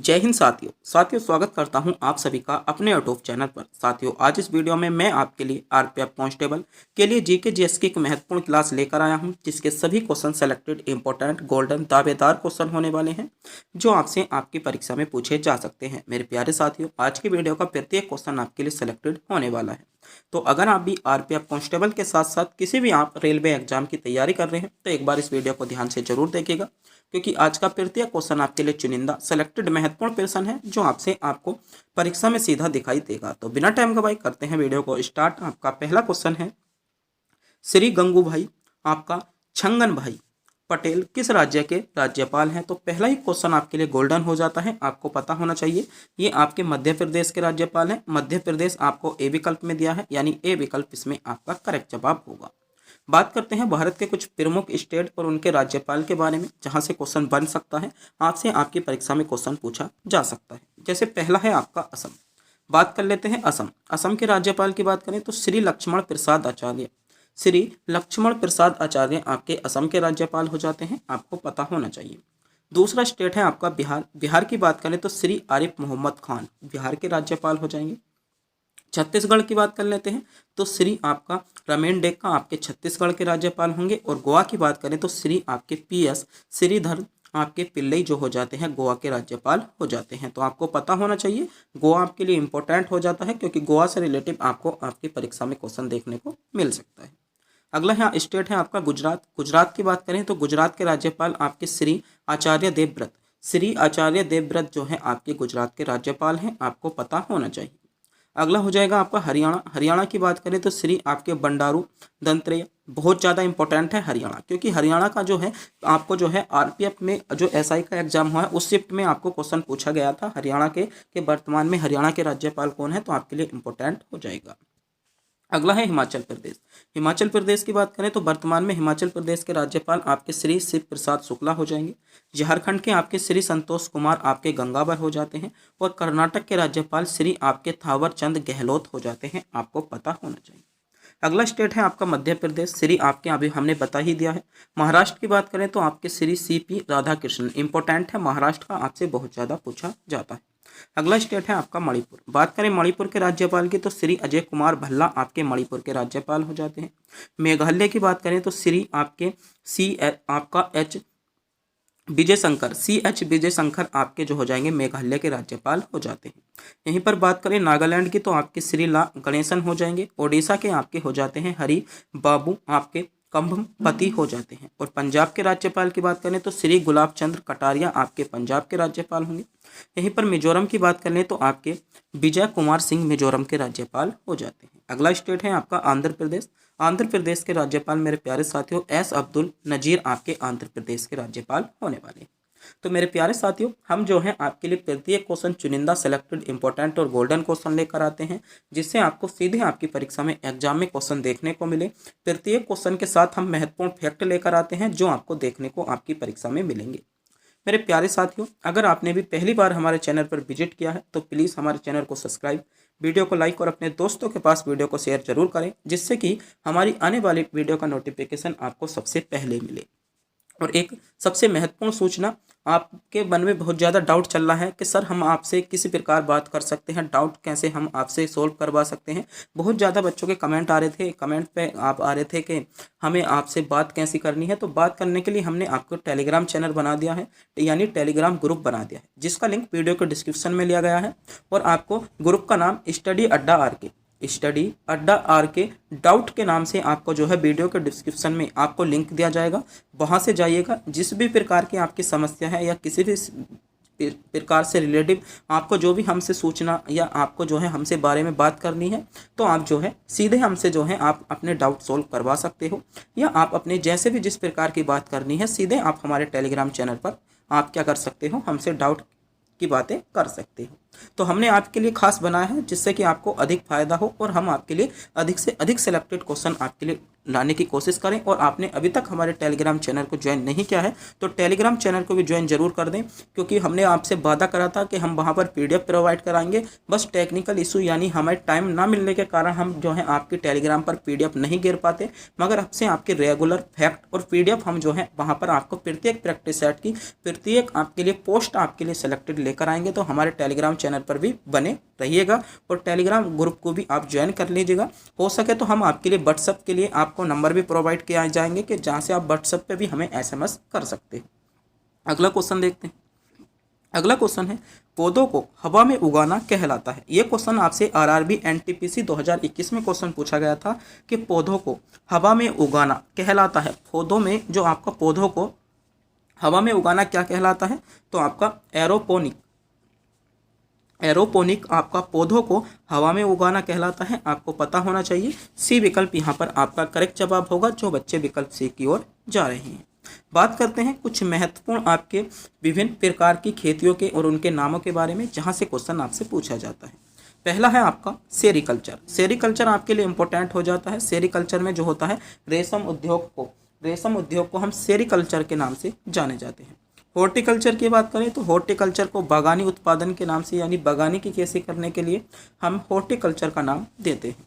जय हिंद साथियों स्वागत करता हूं आप सभी का अपने यूट्यूब चैनल पर। साथियों, आज इस वीडियो में मैं आपके लिए आरपीएफ कांस्टेबल के लिए जीके जीएस की एक महत्वपूर्ण क्लास लेकर आया हूं, जिसके सभी क्वेश्चन सेलेक्टेड इंपॉर्टेंट गोल्डन दावेदार क्वेश्चन होने वाले हैं जो आपसे आपकी परीक्षा में पूछे जा सकते हैं। मेरे प्यारे साथियों, आज की वीडियो का प्रत्येक क्वेश्चन आपके लिए सिलेक्टेड होने वाला है। तो अगर आप भी आरपीएफ कांस्टेबल के साथ साथ किसी भी आप रेलवे एग्जाम की तैयारी कर रहे हैं तो एक बार इस वीडियो को ध्यान से जरूर देखिएगा, क्योंकि आज का प्रत्येक क्वेश्चन आपके लिए चुनिंदा सेलेक्टेड महत्वपूर्ण प्रश्न है जो आपसे आपको परीक्षा में सीधा दिखाई देगा। तो बिना टाइम गवाए करते हैं वीडियो को स्टार्ट। आपका पहला क्वेश्चन है, श्री गंगू भाई आपका छंगन भाई पटेल किस राज्य के राज्यपाल हैं? तो पहला ही क्वेश्चन आपके लिए गोल्डन हो जाता है, आपको पता होना चाहिए ये आपके मध्य प्रदेश के राज्यपाल हैं। मध्य प्रदेश आपको ए विकल्प में दिया है, यानी ए विकल्प इसमें आपका करेक्ट जवाब होगा। बात करते हैं भारत के कुछ प्रमुख स्टेट और उनके राज्यपाल के बारे में, जहां से क्वेश्चन बन सकता है, आपसे आपकी परीक्षा में क्वेश्चन पूछा जा सकता है। जैसे पहला है आपका असम। बात कर लेते हैं असम। असम के राज्यपाल की बात करें तो श्री लक्ष्मण प्रसाद आचार्य। श्री लक्ष्मण प्रसाद आचार्य आपके असम के राज्यपाल हो जाते हैं, आपको पता होना चाहिए। दूसरा स्टेट है आपका बिहार। बिहार की बात करें तो श्री आरिफ मोहम्मद खान बिहार के राज्यपाल हो जाएंगे। छत्तीसगढ़ की बात कर लेते हैं तो श्री आपका रमेन डेक्का आपके छत्तीसगढ़ के राज्यपाल होंगे। और गोवा की बात करें तो श्री आपके पीएस श्रीधर आपके पिल्लई जो हो जाते हैं गोवा के राज्यपाल हो जाते हैं। तो आपको पता होना चाहिए, गोवा आपके लिए इंपॉर्टेंट हो जाता है, क्योंकि गोवा से रिलेटिव आपको आपकी परीक्षा में क्वेश्चन देखने को मिल सकता है। अगला यहाँ स्टेट है आपका गुजरात। गुजरात की बात करें तो गुजरात के राज्यपाल आपके श्री आचार्य देवव्रत। श्री आचार्य देवव्रत जो है आपके गुजरात के राज्यपाल हैं, आपको पता होना चाहिए। अगला हो जाएगा आपका हरियाणा। हरियाणा की बात करें तो श्री आपके बंडारू दत्तात्रेय। बहुत ज़्यादा इंपॉर्टेंट है हरियाणा, क्योंकि हरियाणा का जो है आपको जो है आरपीएफ में जो एसआई का एग्जाम हुआ है उस शिफ्ट में आपको क्वेश्चन पूछा गया था हरियाणा के वर्तमान में हरियाणा के राज्यपाल कौन है, तो आपके लिए इंपॉर्टेंट हो जाएगा। अगला है हिमाचल प्रदेश। हिमाचल प्रदेश की बात करें तो वर्तमान में हिमाचल प्रदेश के राज्यपाल आपके श्री शिव प्रसाद शुक्ला हो जाएंगे। झारखंड के आपके श्री संतोष कुमार आपके गंगाबर हो जाते हैं। और कर्नाटक के राज्यपाल श्री आपके थावर चंद गहलोत हो जाते हैं, आपको पता होना चाहिए। अगला स्टेट है आपका मध्य प्रदेश। श्री आपके अभी हमने बता ही दिया है। महाराष्ट्र की बात करें तो आपके श्री सीपी राधाकृष्णन इंपॉर्टेंट है, महाराष्ट्र का आपसे बहुत ज़्यादा पूछा जाता है। अगला स्टेट है आपका मणिपुर। बात करें मणिपुर के राज्यपाल की तो श्री अजय कुमार भल्ला आपके मणिपुर के राज्यपाल हो जाते हैं। मेघालय की बात करें तो श्री आपके आपका एच विजय शंकर विजय शंकर आपके जो हो जाएंगे मेघालय के राज्यपाल हो जाते हैं। यहीं पर बात करें नागालैंड की तो आपके श्री ला गणेशन हो जाएंगे। ओडिशा के आपके हो जाते हैं हरि बाबू आपके कंभमपति हो जाते हैं। और पंजाब के राज्यपाल की बात करें तो श्री गुलाब चंद्र कटारिया आपके पंजाब के राज्यपाल होंगे। यहीं पर मिजोरम की बात करें तो आपके विजय कुमार सिंह मिजोरम के राज्यपाल हो जाते हैं। अगला स्टेट है आपका आंध्र प्रदेश। आंध्र प्रदेश के राज्यपाल मेरे प्यारे साथियों एस अब्दुल नजीर आपके आंध्र प्रदेश के राज्यपाल होने वाले हैं। तो मेरे प्यारे साथियों, हम जो है आपके लिए प्रत्येक क्वेश्चन चुनिंदा सेलेक्टेड इंपॉर्टेंट और गोल्डन क्वेश्चन लेकर आते हैं, जिससे आपको सीधे आपकी परीक्षा में एग्जाम में क्वेश्चन देखने को मिले। प्रत्येक क्वेश्चन के साथ हम महत्वपूर्ण फैक्ट लेकर आते हैं जो आपको देखने को आपकी परीक्षा में मिलेंगे। मेरे प्यारे साथियों, अगर आपने भी पहली बार हमारे चैनल पर विजिट किया है तो प्लीज़ हमारे चैनल को सब्सक्राइब, वीडियो को लाइक और अपने दोस्तों के पास वीडियो को शेयर जरूर करें, जिससे कि हमारी आने वाली वीडियो का नोटिफिकेशन आपको सबसे पहले मिले। और एक सबसे महत्वपूर्ण सूचना, आपके मन में बहुत ज़्यादा डाउट चल रहा है कि सर हम आपसे किसी प्रकार बात कर सकते हैं, डाउट कैसे हम आपसे सोल्व करवा सकते हैं। बहुत ज़्यादा बच्चों के कमेंट आ रहे थे, कमेंट पे आप आ रहे थे कि हमें आपसे बात कैसी करनी है। तो बात करने के लिए हमने आपको टेलीग्राम चैनल बना दिया है, यानी टेलीग्राम ग्रुप बना दिया है, जिसका लिंक वीडियो के डिस्क्रिप्शन में लिया गया है। और आपको ग्रुप का नाम स्टडी अड्डा आर के डाउट के नाम से आपको जो है वीडियो के डिस्क्रिप्शन में आपको लिंक दिया जाएगा, वहां से जाइएगा। जिस भी प्रकार की आपकी समस्या है या किसी भी प्रकार से रिलेटिव आपको जो भी हमसे सूचना या आपको जो है हमसे बारे में बात करनी है, तो आप जो है सीधे हमसे जो है आप अपने डाउट सोल्व करवा सकते हो, या आप अपने जैसे भी जिस प्रकार की बात करनी है सीधे आप हमारे टेलीग्राम चैनल पर आप क्या कर सकते हो, हमसे डाउट की बातें कर सकते हो। तो हमने आपके लिए खास बनाया है जिससे कि आपको अधिक फायदा हो और हम आपके लिए अधिक से अधिक सिलेक्टेड क्वेश्चन आपके लिए लाने की कोशिश करें। और आपने अभी तक हमारे टेलीग्राम चैनल को ज्वाइन नहीं किया है तो टेलीग्राम चैनल को भी ज्वाइन जरूर कर दें, क्योंकि हमने आपसे वादा करा था कि हम वहां पर PDF प्रोवाइड कराएंगे। बस टेक्निकल इशू यानी हमें टाइम ना मिलने के कारण हम जो है आपकी टेलीग्राम पर PDF नहीं गिर पाते, मगर अब से आपके रेगुलर फैक्ट और PDF हम जो है वहां पर आपको प्रत्येक प्रैक्टिस सेट की प्रत्येक आपके लिए पोस्ट आपके लिए सिलेक्टेड लेकर आएंगे। तो हमारे टेलीग्राम चैनल पर भी बने रहिएगा और टेलीग्राम ग्रुप को भी आप ज्वाइन कर लीजिएगा। हो सके तो हम आपके लिए व्हाट्सएप के लिए आपको नंबर भी प्रोवाइड किया जाएंगे कि जहां से आप व्हाट्सएप पे भी हमें SMS कर सकते हैं। अगला क्वेश्चन देखते हैं। अगला क्वेश्चन है, पौधों को हवा में उगाना कहलाता है। ये क्वेश्चन आपसे RRB NTPC 2021 में क्वेश्चन पूछा गया था कि पौधों को हवा में उगाना कहलाता है। पौधों में जो आपका पौधों को हवा में उगाना क्या कहलाता है, तो आपका एरोपोनिक आपका पौधों को हवा में उगाना कहलाता है। आपको पता होना चाहिए। सी विकल्प यहाँ पर आपका करेक्ट जवाब होगा, जो बच्चे विकल्प सी की ओर जा रहे हैं। बात करते हैं कुछ महत्वपूर्ण आपके विभिन्न प्रकार की खेतियों के और उनके नामों के बारे में, जहां से क्वेश्चन आपसे पूछा जाता है। पहला है आपका सेरिकल्चर। सेरिकल्चर आपके लिए इंपॉर्टेंट हो जाता है। सेरिकल्चर में जो होता है रेशम उद्योग को हम सेरिकल्चर के नाम से जाने जाते हैं। हॉर्टिकल्चर की बात करें तो हॉर्टिकल्चर को बागानी उत्पादन के नाम से यानी बागानी की खेती करने के लिए हम हॉर्टिकल्चर का नाम देते हैं।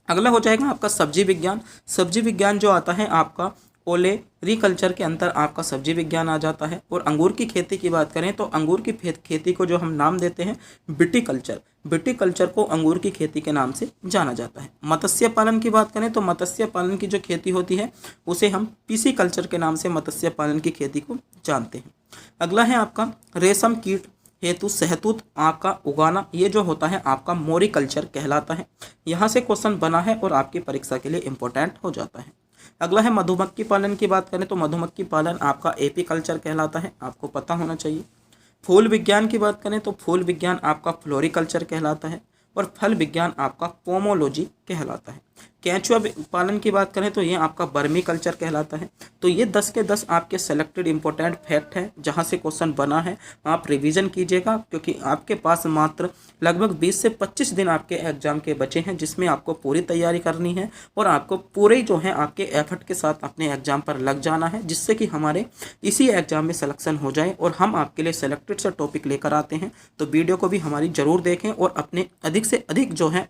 अगला हो जाएगा आपका सब्जी विज्ञान। सब्जी विज्ञान जो आता है आपका ओलेरीकल्चर के अंतर आपका सब्जी विज्ञान आ जाता है। और अंगूर की खेती की बात करें तो अंगूर की खेती को जो हम नाम देते हैं विटिकल्चर। विटिकल्चर को अंगूर की खेती के नाम से जाना जाता है। मत्स्य पालन की बात करें तो मत्स्य पालन की जो खेती होती है उसे हम पिसीकल्चर के नाम से मत्स्य पालन की खेती को जानते हैं। अगला है आपका रेशम कीट हेतु शहतूत आग का उगाना। ये जो होता है आपका मोरिकल्चर कहलाता है। यहाँ से क्वेश्चन बना है और आपकी परीक्षा के लिए इंपॉर्टेंट हो जाता है। अगला है मधुमक्खी पालन की बात करें तो मधुमक्खी पालन आपका एपीकल्चर कहलाता है। आपको पता होना चाहिए। फूल विज्ञान की बात करें तो फूल विज्ञान आपका फ्लोरिकल्चर कहलाता है। और फल विज्ञान आपका पोमोलॉजी कहलाता है। केंचुआ पालन की बात करें तो ये आपका बर्मी कल्चर कहलाता है। तो ये 10 के 10 आपके सेलेक्टेड इंपॉर्टेंट फैक्ट है जहां से क्वेश्चन बना है। आप रिवीजन कीजिएगा, क्योंकि आपके पास मात्र लगभग 20 से 25 दिन आपके एग्जाम के बचे हैं, जिसमें आपको पूरी तैयारी करनी है और आपको पूरे जो है आपके एफर्ट के साथ अपने एग्जाम पर लग जाना है, जिससे कि हमारे इसी एग्जाम में सिलेक्शन हो जाए और हम आपके लिए सेलेक्टेड से टॉपिक लेकर आते हैं। तो वीडियो को भी हमारी जरूर देखें और अपने अधिक से अधिक जो है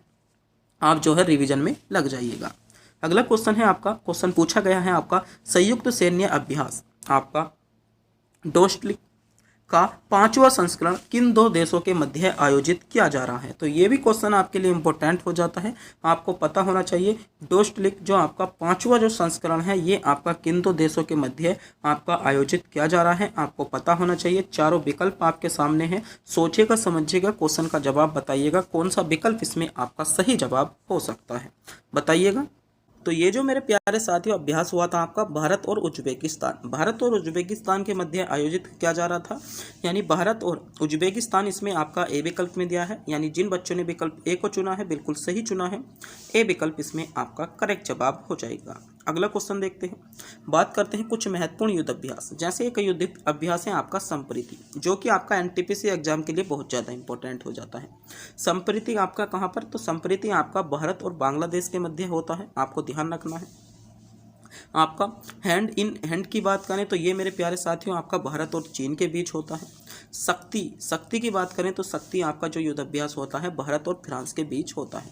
आप जो है रिवीजन में लग जाइएगा। अगला क्वेश्चन है आपका, क्वेश्चन पूछा गया है आपका संयुक्त सैन्य अभ्यास आपका डोस्टलिक का 5वां संस्करण किन 2 देशों के मध्य आयोजित किया जा रहा है। तो ये भी क्वेश्चन आपके लिए इंपॉर्टेंट हो जाता है। आपको पता होना चाहिए डोस्टलिक जो आपका 5वां जो संस्करण है ये आपका किन 2 देशों के मध्य आपका आयोजित किया जा रहा है। आपको पता होना चाहिए। चारों विकल्प आपके सामने हैं। सोचिएगा, समझिएगा, क्वेश्चन का जवाब बताइएगा कौन सा विकल्प इसमें आपका सही जवाब हो सकता है, बताइएगा। तो ये जो मेरे प्यारे साथियों अभ्यास हुआ था आपका भारत और उज्बेकिस्तान के मध्य आयोजित किया जा रहा था, यानी भारत और उज्बेकिस्तान। इसमें आपका ए विकल्प में दिया है, यानी जिन बच्चों ने विकल्प ए को चुना है बिल्कुल सही चुना है। ए विकल्प इसमें आपका करेक्ट जवाब हो जाएगा। अगला क्वेश्चन देखते हैं। बात करते हैं कुछ महत्वपूर्ण युद्ध अभ्यास। जैसे एक युद्ध अभ्यास है आपका संप्रीति, जो कि आपका एनटीपीसी एग्जाम के लिए बहुत ज़्यादा इंपॉर्टेंट हो जाता है। संप्रीति आपका कहाँ पर, तो संप्रीति आपका भारत और बांग्लादेश के मध्य होता है। आपको ध्यान रखना है। आपका हैंड इन हैंड की बात करें तो ये मेरे प्यारे साथियों आपका भारत और चीन के बीच होता है। शक्ति की बात करें तो शक्ति आपका जो युद्ध अभ्यास होता है भारत और फ्रांस के बीच होता है।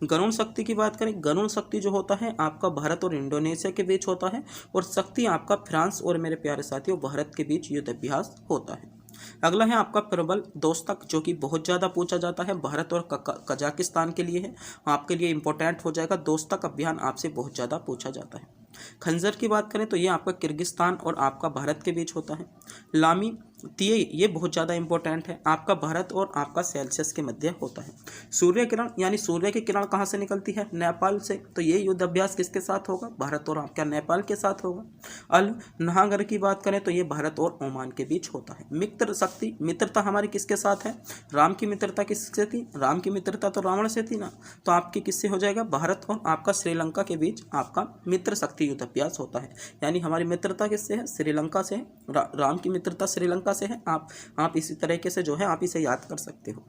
गरुण शक्ति की बात करें, गरुण शक्ति जो होता है आपका भारत और इंडोनेशिया के बीच होता है। और शक्ति आपका फ्रांस और मेरे प्यारे साथियों भारत के बीच युद्ध अभ्यास होता है। अगला है आपका प्रबल दोस्तक, जो कि बहुत ज़्यादा पूछा जाता है, भारत और कजाकिस्तान के लिए है। आपके लिए इंपॉर्टेंट हो जाएगा। दोस्तक अभियान आपसे बहुत ज़्यादा पूछा जाता है। खंजर की बात करें तो ये आपका किर्गिस्तान और आपका भारत के बीच होता है। लामी तीय ये बहुत ज़्यादा इंपॉर्टेंट है, आपका भारत और आपका सेल्सियस के मध्य होता है। सूर्य किरण यानी सूर्य की किरण कहाँ से निकलती है, नेपाल से। तो ये युद्ध अभ्यास किसके साथ होगा, भारत और आपका नेपाल के साथ होगा। अल नहागर की बात करें तो ये भारत और ओमान के बीच होता है। मित्र शक्ति, मित्रता हमारी किसके साथ है, राम की मित्रता किससे थी, राम की मित्रता तो रावण से थी ना, तो आपकी किससे हो जाएगा, भारत और आपका श्रीलंका के बीच आपका मित्र शक्ति युद्ध अभ्यास होता है। यानी हमारी मित्रता किससे है, श्रीलंका से है। राम की मित्रता श्रीलंका से है। आप इसी तरीके से जो है आप इसे याद कर सकते हो।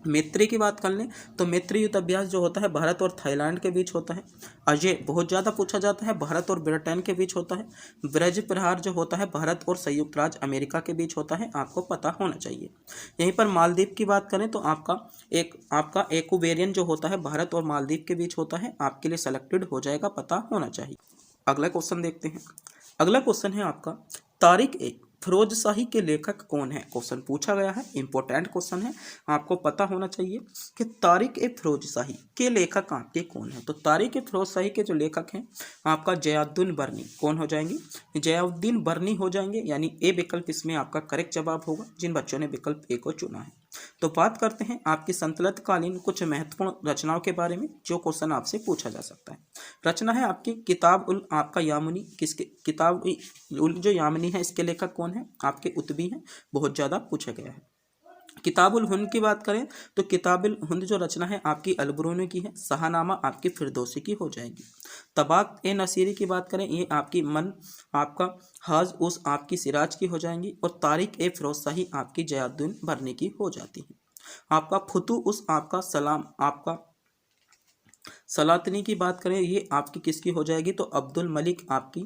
मैत्री की बात कर लें तो मैत्री युद्ध अभ्यास जो होता है भारत और थाईलैंड के बीच होता है। अजय बहुत ज़्यादा पूछा जाता है, भारत और ब्रिटेन के बीच होता है। ब्रज प्रहार जो होता है भारत और संयुक्त राज्य अमेरिका के बीच होता है, आपको पता होना चाहिए। यहीं पर मालदीव की बात करें तो आपका एक्वेरियन जो होता है भारत और मालदीव के बीच होता है, आपके लिए सेलेक्टेड हो जाएगा, पता होना चाहिए। अगला क्वेश्चन देखते हैं। अगला क्वेश्चन है आपका तारिक ए फिरोजशाही के लेखक कौन है। क्वेश्चन पूछा गया है, इंपॉर्टेंट क्वेश्चन है, आपको पता होना चाहिए कि तारिक ए फिरोजशाही के लेखक आपके कौन है। तो तारिक ए फिरोजशाही के जो लेखक हैं आपका जयाउद्दीन बर्नी कौन हो जाएंगे, जयाउद्दीन बर्नी हो जाएंगे, यानी ए विकल्प इसमें आपका करेक्ट जवाब होगा जिन बच्चों ने विकल्प ए को चुना है। तो बात करते हैं आपकी संतलत कालीन कुछ महत्वपूर्ण रचनाओं के बारे में जो क्वेश्चन आपसे पूछा जा सकता है। रचना है आपकी किताब उल आपका यामुनी, किसके किताब उल जो यामुनी है इसके लेखक कौन है, आपके उतबी हैं, बहुत ज़्यादा पूछा गया है। किताबुल हुंद की बात करें तो किताबुल हुंद जो रचना है आपकी अलबरूनी की है, शाहनामा आपकी फिरदौसी की हो जाएगी। तबाक ए नसीरी की बात करें ये आपकी मन आपका हाज उस आपकी सिराज की हो जाएंगी, और तारिक ए फिरोजशाही आपकी जयाउद्दीन बर्नी की हो जाती है। आपका फुतू उस आपका सलाम आपका सलातनी की बात करें ये आपकी किसकी हो जाएगी, तो अब्दुल मलिक आपकी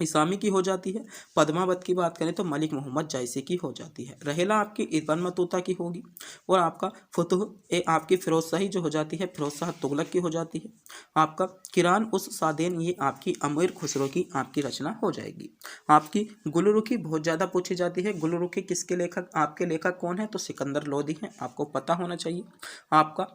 इसामी की हो जाती है। पद्मावत की बात करें तो मलिक मोहम्मद जायसी की हो जाती है। रहेला आपकी इब्न बतूता की होगी, और आपका फतुह ए आपकी फिरोजशाही जो हो जाती है फिरोज शाह तुगलक की हो जाती है। आपका किरान उस सादेन ये आपकी अमीर खुसरो की आपकी रचना हो जाएगी। आपकी गुलरुखी बहुत ज़्यादा पूछी जाती है, गुलरुखी किसके लेखक आपके लेखक कौन है, तो सिकंदर लोदी हैं, आपको पता होना चाहिए। आपका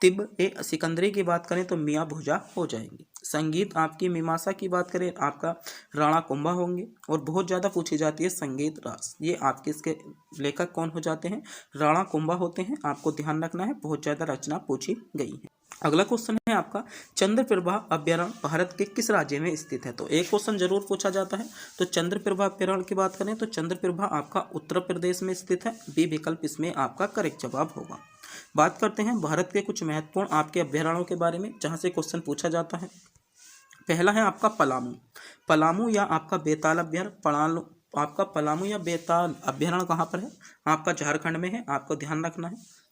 तिब ए सिकंदरी की बात करें तो मियाँ भुजा हो जाएंगी। संगीत आपकी मीमांसा की बात करें आपका राणा कुंभा होंगे, और बहुत ज़्यादा पूछी जाती है संगीत रास, ये आपके इसके लेखक कौन हो जाते हैं, राणा कुंभा होते हैं, आपको ध्यान रखना है, बहुत ज़्यादा रचना पूछी गई है। अगला क्वेश्चन है आपका चंद्रप्रभा अभ्यारण्य भारत के किस राज्य में स्थित है। तो एक क्वेश्चन जरूर पूछा जाता है। तो चंद्रप्रभा अभ्यारण्य की बात करें तो चंद्रप्रभा आपका उत्तर प्रदेश में स्थित है, बी विकल्प इसमें आपका करेक्ट जवाब होगा। बात करते हैं भारत के कुछ महत्वपूर्ण आपके अभ्यारण्यों के बारे में जहां से क्वेश्चन पूछा जाता है। पहला है आपका पलामू, पलामू या आपका बेताल अभ्यारण्य, आपका पलामू या बेताल अभ्यारण्य कहाँ पर है, आपका झारखंड में है, आपको ध्यान रखना है।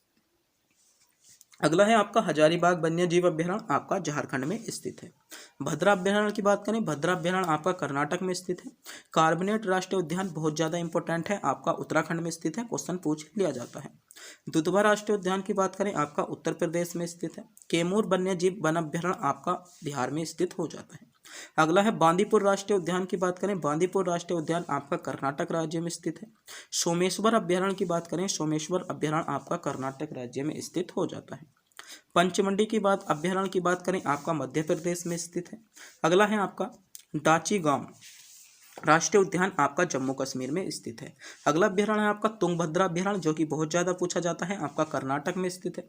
अगला है आपका हजारीबाग वन्य जीव अभ्यारण्य, आपका झारखंड में स्थित है। भद्रा अभ्यारण्य की बात करें, भद्रा अभ्यारण्य आपका कर्नाटक में स्थित है। कार्बनेट राष्ट्रीय उद्यान बहुत ज़्यादा इंपॉर्टेंट है, आपका उत्तराखंड में स्थित है, क्वेश्चन पूछ लिया जाता है। दुधवा राष्ट्रीय उद्यान की बात करें आपका उत्तर प्रदेश में स्थित है। कैमूर वन्य जीव वन अभ्यारण्य आपका बिहार में स्थित हो जाता है। अगला है बांदीपुर राष्ट्रीय उद्यान की बात करें, बांदीपुर राष्ट्रीय उद्यान आपका कर्नाटक राज्य में स्थित है। सोमेश्वर अभ्यारण्य की बात करें, सोमेश्वर अभ्यारण्य आपका कर्नाटक राज्य में स्थित हो जाता है। पंचमंडी की बात अभ्यारण्य की बात करें आपका मध्य प्रदेश में स्थित है। अगला है आपका डाचीगाम राष्ट्रीय उद्यान आपका जम्मू कश्मीर में स्थित है। अगला अभ्यारण्य है आपका तुंगभद्रा अभ्यारण्य जो कि बहुत ज़्यादा पूछा जाता है, आपका कर्नाटक में स्थित है।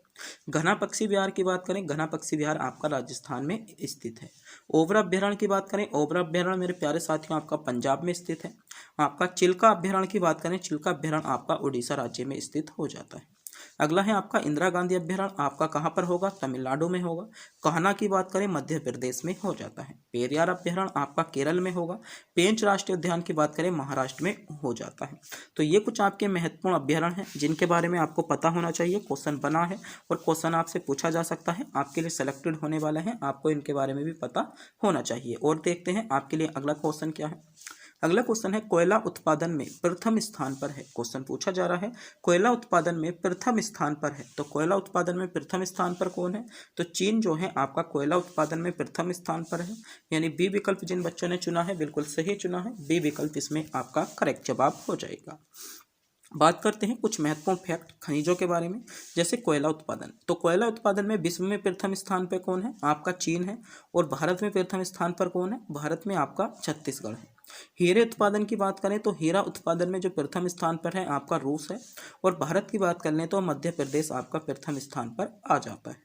घना पक्षी विहार की बात करें, घना पक्षी विहार आपका राजस्थान में स्थित है। ओबरा अभ्यारण्य की बात करें, ओबरा अभ्यारण्य मेरे प्यारे साथियों आपका पंजाब में स्थित है। आपका चिल्का अभ्यारण्य की बात करें, चिल्का अभ्यारण्य आपका उड़ीसा राज्य में स्थित हो जाता है। अगला है आपका इंदिरा गांधी अभ्यारण्य, आपका कहाँ पर होगा, तमिलनाडु में होगा। कहना की बात करें मध्य प्रदेश में हो जाता है। पेरियार अभ्यारण्य आपका केरल में होगा। पेंच राष्ट्रीय उद्यान की बात करें महाराष्ट्र में हो जाता है। तो ये कुछ आपके महत्वपूर्ण अभ्यारण्य हैं जिनके बारे में आपको पता होना चाहिए, क्वेश्चन बना है और क्वेश्चन आपसे पूछा जा सकता है, आपके लिए सेलेक्टेड होने वाले हैं, आपको इनके बारे में भी पता होना चाहिए। और देखते हैं आपके लिए अगला क्वेश्चन क्या है। अगला क्वेश्चन है कोयला उत्पादन में प्रथम स्थान पर है, क्वेश्चन पूछा जा रहा है कोयला उत्पादन में प्रथम स्थान पर है। तो कोयला उत्पादन में प्रथम स्थान पर कौन है, तो चीन जो है आपका कोयला उत्पादन में प्रथम स्थान पर है, यानी बी विकल्प जिन बच्चों ने चुना है बिल्कुल सही चुना है, बी विकल्प इसमें आपका करेक्ट जवाब हो जाएगा। बात करते हैं कुछ महत्वपूर्ण फैक्ट खनिजों के बारे में, जैसे कोयला उत्पादन। तो कोयला उत्पादन में विश्व में प्रथम स्थान पर कौन है, आपका चीन है। और भारत में प्रथम स्थान पर कौन है, भारत में आपका छत्तीसगढ़ है। हीरे उत्पादन की बात करें तो हीरा उत्पादन में जो प्रथम स्थान पर है आपका रूस है। और भारत की बात कर लें तो मध्य प्रदेश आपका प्रथम स्थान पर आ जाता है।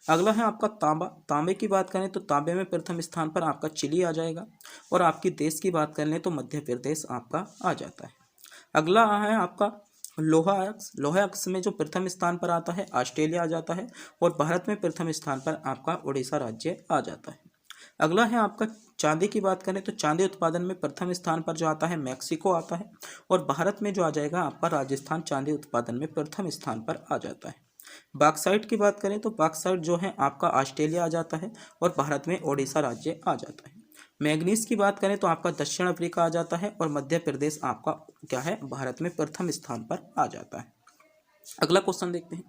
अगला है आपका तांबा, तांबे की बात करें तो तांबे में प्रथम स्थान पर आपका चिली आ जाएगा। और आपकी देश की बात कर लें तो मध्य प्रदेश आपका आ जाता है। अगला है आपका लोहा अयस्क, लोहा अयस्क में जो प्रथम स्थान पर आता है ऑस्ट्रेलिया आ जाता है। और भारत में प्रथम स्थान पर आपका उड़ीसा राज्य आ जाता है। अगला है आपका चांदी की बात करें तो चांदी उत्पादन में प्रथम स्थान पर जो आता है मैक्सिको आता है, और भारत में जो आ जाएगा आपका राजस्थान चांदी उत्पादन में प्रथम स्थान पर आ जाता है। बॉक्साइट की बात करें तो बॉक्साइट जो है आपका ऑस्ट्रेलिया आ जाता है, और भारत में ओडिशा राज्य आ जाता है। मैग्नीज की बात करें तो आपका दक्षिण अफ्रीका आ जाता है, और मध्य प्रदेश आपका क्या है भारत में प्रथम स्थान पर आ जाता है। अगला क्वेश्चन देखते हैं।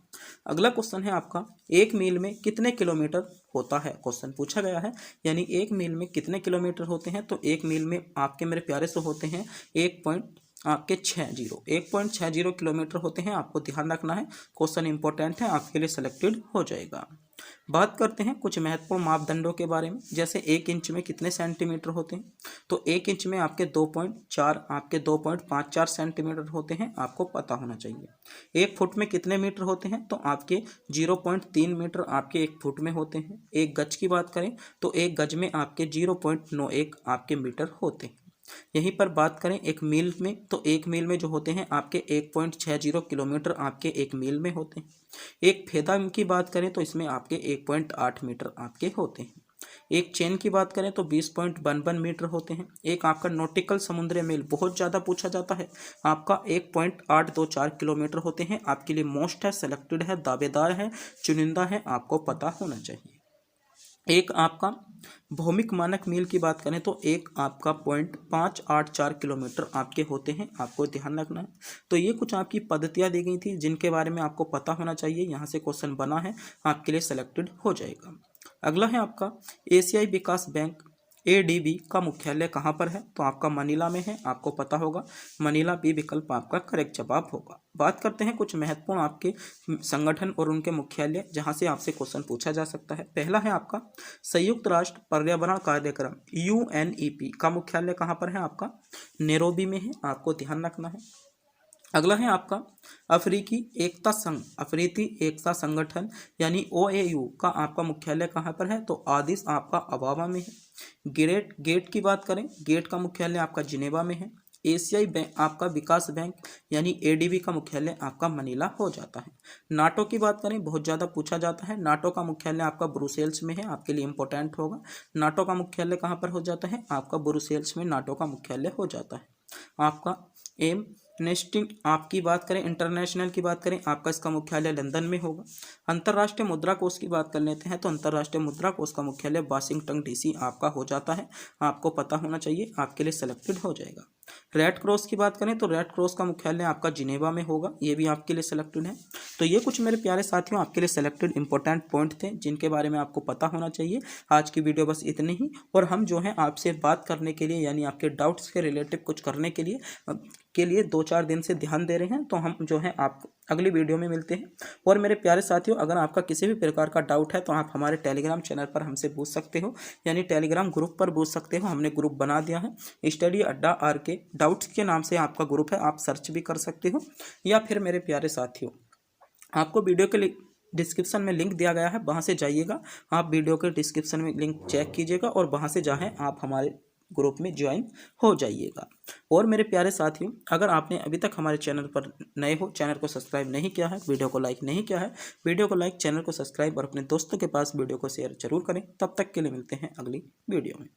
अगला क्वेश्चन है आपका, एक मील में कितने किलोमीटर होता है, क्वेश्चन पूछा गया है। यानी एक मील में कितने किलोमीटर होते हैं, तो एक मील में आपके मेरे प्यारे से होते हैं 1.60 किलोमीटर होते हैं। आपको ध्यान रखना है, क्वेश्चन इंपॉर्टेंट है, आपके लिए सिलेक्टेड हो जाएगा। बात करते हैं कुछ महत्वपूर्ण मापदंडों के बारे में, जैसे 1 इंच में कितने सेंटीमीटर होते हैं, तो 1 इंच में आपके 2.54 सेंटीमीटर होते हैं, आपको पता होना चाहिए। 1 फुट में कितने मीटर होते हैं, तो आपके 0.3 मीटर आपके 1 फुट में होते हैं। 1 गज की बात करें तो 1 गज में आपके 0.91 आपके मीटर होते हैं। यहीं पर बात करें एक मील में, तो एक मील में जो होते हैं आपके 1.60 किलोमीटर आपके एक मील में होते हैं। एक फेदा की बात करें तो इसमें आपके 1.8 मीटर आपके होते हैं। एक चेन की बात करें तो 20.11 मीटर होते हैं। एक आपका नॉटिकल समुद्री मील बहुत ज़्यादा पूछा जाता है, आपका 1.824 किलोमीटर होते हैं। आपके लिए मोस्ट है, सेलेक्टेड है, दावेदार है, चुनिंदा है, आपको पता होना चाहिए। एक आपका भौमिक मानक मील की बात करें तो एक आपका 0.584 किलोमीटर आपके होते हैं, आपको ध्यान रखना है। तो ये कुछ आपकी पद्धतियाँ दी गई थी जिनके बारे में आपको पता होना चाहिए। यहाँ से क्वेश्चन बना है, आपके लिए सेलेक्टेड हो जाएगा। अगला है आपका, एशियाई विकास बैंक ADB का मुख्यालय कहाँ पर है, तो आपका मनीला में है, आपको पता होगा। मनीला बी विकल्प आपका करेक्ट जवाब होगा। बात करते हैं कुछ महत्वपूर्ण आपके संगठन और उनके मुख्यालय जहाँ से आपसे क्वेश्चन पूछा जा सकता है। पहला है आपका संयुक्त राष्ट्र पर्यावरण कार्यक्रम UNEP का मुख्यालय कहाँ पर है, आपका नैरोबी में है, आपको ध्यान रखना है। अगला है आपका अफ्रीकी एकता संगठन यानी OAU का आपका मुख्यालय कहाँ पर है, तो आदिस आपका अबाबा में है। गेट की बात करें, गेट का मुख्यालय आपका जिनेवा में है। एशियाई बैंक आपका विकास बैंक यानी ADB का मुख्यालय आपका मनीला हो जाता है। नाटो की बात करें, बहुत ज़्यादा पूछा जाता है। नाटो का मुख्यालय आपका ब्रुसेल्स में है, आपके लिए इंपॉर्टेंट होगा। नाटो का मुख्यालय कहाँ पर हो जाता है, आपका ब्रुसेल्स में नाटो का मुख्यालय हो जाता है। आपका नेस्टिंग आपकी बात करें, इंटरनेशनल की बात करें, आपका इसका मुख्यालय लंदन में होगा। अंतर्राष्ट्रीय मुद्रा कोष की बात कर लेते हैं, तो अंतर्राष्ट्रीय मुद्रा कोष का मुख्यालय वाशिंगटन DC आपका हो जाता है, आपको पता होना चाहिए, आपके लिए सेलेक्टेड हो जाएगा। रेड क्रॉस की बात करें तो रेड क्रॉस का मुख्यालय आपका जिनेवा में होगा, ये भी आपके लिए सिलेक्टेड है। तो ये कुछ मेरे प्यारे साथियों आपके लिए सिलेक्टेड इंपॉर्टेंट पॉइंट थे जिनके बारे में आपको पता होना चाहिए। आज की वीडियो बस इतनी ही, और हम जो है आपसे बात करने के लिए यानी आपके डाउट्स के रिलेटिव कुछ करने के लिए 2-4 दिन से ध्यान दे रहे हैं। तो हम जो है आप अगली वीडियो में मिलते हैं। और मेरे प्यारे साथियों, अगर आपका किसी भी प्रकार का डाउट है तो आप हमारे टेलीग्राम चैनल पर हमसे पूछ सकते हो, यानी टेलीग्राम ग्रुप पर पूछ सकते हो। हमने ग्रुप बना दिया है, स्टडी अड्डा RK डाउट्स के नाम से आपका ग्रुप है, आप सर्च भी कर सकते हो। या फिर मेरे प्यारे साथियों, आपको वीडियो के डिस्क्रिप्शन में लिंक दिया गया है, वहाँ से जाइएगा, आप वीडियो के डिस्क्रिप्शन में लिंक चेक कीजिएगा और वहाँ से जाएँ आप हमारे ग्रुप में ज्वाइन हो जाइएगा। और मेरे प्यारे साथियों, अगर आपने अभी तक हमारे चैनल पर नए हो, चैनल को सब्सक्राइब नहीं किया है, वीडियो को लाइक नहीं किया है, वीडियो को लाइक, चैनल को सब्सक्राइब और अपने दोस्तों के पास वीडियो को शेयर जरूर करें। तब तक के लिए मिलते हैं अगली वीडियो में।